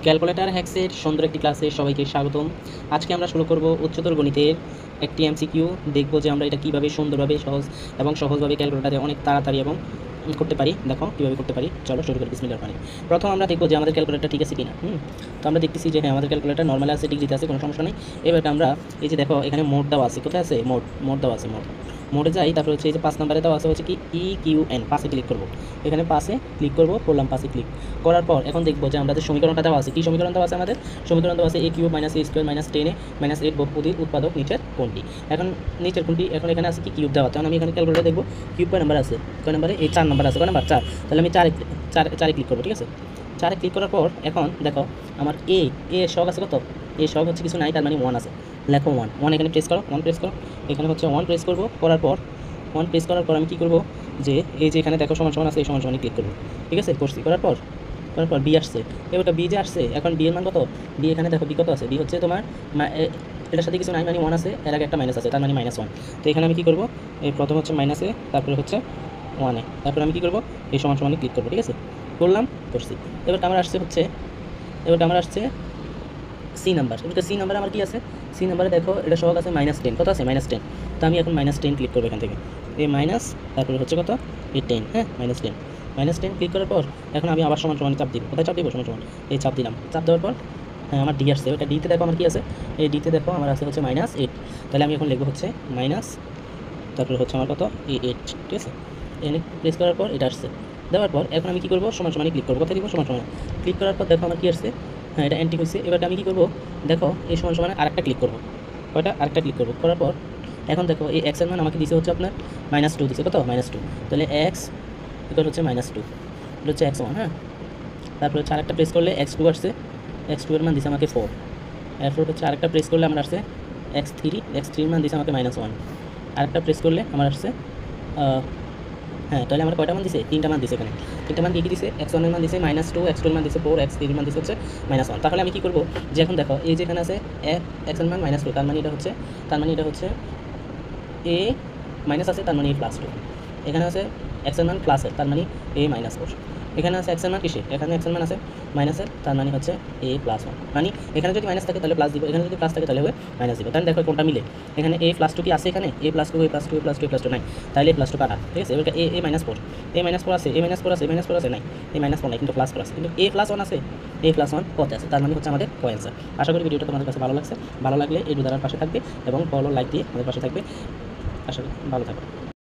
Calculator হ্যাক্সের সুন্দর একটি ক্লাসে সবাইকে স্বাগতম। আজকে আমরা শুরু করব উচ্চতর গণিতের একটি এমসিকিউ। দেখব যে আমরা এটা কীভাবে সুন্দরভাবে সহজভাবে ক্যালকুলেটরে অনেক তাড়াতাড়ি এবং করতে পারি। দেখো কীভাবে করতে পারি, চলো শুরু করি। বিসমিল্লাহির রহমানির রহিম। প্রথম আমরা দেখব যে আমাদের ক্যালকুলেটর ঠিক আছে কিনা। তো আমরা দেখতেছি যে হ্যাঁ, আমাদের ক্যালকুলেটর নর্মাল আছে, ডিগ্রিতে আছে, কোনো সমস্যা নেই। এবার আমরা এই যে দেখো এখানে মোড দেওয়া আছে, কোথায় আছে মোড দেওয়া আছে, মোডে যাই। তারপরে হচ্ছে এই যে 5 নম্বরে দেওয়া আছে হচ্ছে কি EQN, পাশে ক্লিক করব। এখানে পাশে ক্লিক করব, করলাম পাশে ক্লিক করার পর এখন দেখব যে আমাদের সমীকরণটা দেওয়া আছে। কি সমীকরণ দেওয়া আছে? আমাদের সমীকরণ দেওয়া আছে a cube minus a square minus 10a minus 8 বহুপদীর উৎপাদক নিচের কোনটি। এখন নিচের কোনটি, এখন এখানে আছে কি কিউব দেওয়া। তখন আমি এখানে ক্যালকুলেটর দেখব কিউব কয় নাম্বার আছে, কয় নাম্বারে? এই 4 নাম্বার আছে। কয় নাম্বার? 4। তাহলে আমি 4 ক্লিক করব। ঠিক আছে, 4 ক্লিক করার পর এখন দেখো আমার এ শখ আছে কত? এ শখ হচ্ছে কিছু নাই, তার মানে 1 আছে। লেখো 1 এখানে প্রেস করো, 1 প্রেস করো। এখানে হচ্ছে 1 প্রেস করব। করার পর 1 প্রেস করার পর আমি কী করব, যে এই যে এখানে দেখো সমান সমান আছে, এই সমান সমানে ক্লিক করব। ঠিক আছে, করছি। করার পর বি আসছে। এবারটা বি যে আসছে, এখন বি এর মান কত? বি এখানে দেখো বি কত আছে? বি হচ্ছে তোমার এটার সাথে কিছু নাই, মানে 1 আছে, এর আগে একটা মাইনাস আছে, তার মানে -1। তো এখানে আমি কী করব, এই প্রথম হচ্ছে মাইনাসে, তারপরে হচ্ছে 1-এ, তারপরে আমি কী করব, এই সমান সমানে ক্লিক করবো। ঠিক আছে, করলাম, করছি। এবারটা আমার আসছে সি নাম্বার। এবার সি নাম্বারে আমার কি আছে? সি নাম্বারে দেখো এটা সহগ আছে -10। কত আছে? -10। তো আমি এখন -10 ক্লিক করবো এখান থেকে। এই মাইনাস, তারপরে হচ্ছে কত? এই 10। হ্যাঁ, -10 ক্লিক করার পর এখন আমি আবার সমান সমান চাপ দিব। কোথায় চাপ দিব? সমান সমান, এই চাপ দিলাম। চাপ দেওয়ার পর হ্যাঁ, আমার ডি আসছে। ওটা ডিতে দেখো আমার কি আছে? এই ডিতে দেখো আমার আছে হচ্ছে -8। তাহলে আমি এখন লিখবো হচ্ছে মাইনাস, তারপরে হচ্ছে আমার কত? এই 8। ঠিক আছে, এখানে প্রেস করার পর এটা আসছে। দেওয়ার পর এখন আমি কী করবো, সমান সমানে ক্লিক করবো। কোথায় দিব? সমান সমান ক্লিক করার পর দেখো আমার কি আসছে? হ্যাঁ, এটা এন্টি হয়েছে। এবার আমি কী করবো, দেখো এই সমান সমানে আরেকটা ক্লিক করবো। কয়টা? আরেকটা ক্লিক করবো। করার পর এখন দেখো এই এক্স এর মান আমাকে দিছে হচ্ছে আপনার -2 দিছে। কত? -2। তাহলে এক্স ইকুয়াল হচ্ছে -2, এটা হচ্ছে x1। হ্যাঁ, তারপরে হচ্ছে আরেকটা প্রেস করলে x2 আসছে। x2 এর মান দিছে আমাকে 4। এরপর হচ্ছে আরেকটা প্রেস করলে আমার আসছে x3 এর মান দিছে আমাকে -1। আরেকটা প্রেস করলে আমার আসছে হ্যাঁ, তাহলে আমার কয়টা মান দিছে? 3টা মান দিছে। এখানে 3টা মান কি দিছে? x1 এর মান দিছে -2, x2 এর মান দিছে 4, x3 এর মান দিছে হচ্ছে -1। তাহলে আমি কি করব, যে এখন দেখো এই যে এখানে আছে x এর মান -2, তার মানে এটা হচ্ছে a মাইনাস আছে, তার মানে a +2। এখানে আছে x এর মান প্লাসের, তার মানে a -4। এখানে আছে x এর মান কিসে? এখানে x এর মান আছে মাইনাসের, তার মানে হচ্ছে a +1। মানে এখানে যদি মাইনাস থাকে তাহলে প্লাস দিব, এখানে যদি প্লাস থাকে তাহলে হবে মাইনাস দিব। তাহলে দেখো কোনটা মিলে। এখানে a+2 কি আছে? এখানে a+2 নাই, তাহলে a+2 কাটা। ঠিক আছে, এবার a-4 আছে, a-4 আছে নাই, a-4 নাই, কিন্তু +4 আছে, কিন্তু a+1 আছে, a+1 কত আছে? তার মানে হচ্ছে আমাদের ক অ্যান্সার। আশা করি ভিডিওটা তোমাদের কাছে ভালো লাগছে। ভালো লাগলে এই দুধারার পাশে থাকবে এবং ফলো লাইক দিয়ে আমাদের পাশে থাকবে। আশা করি ভালো থাকবে।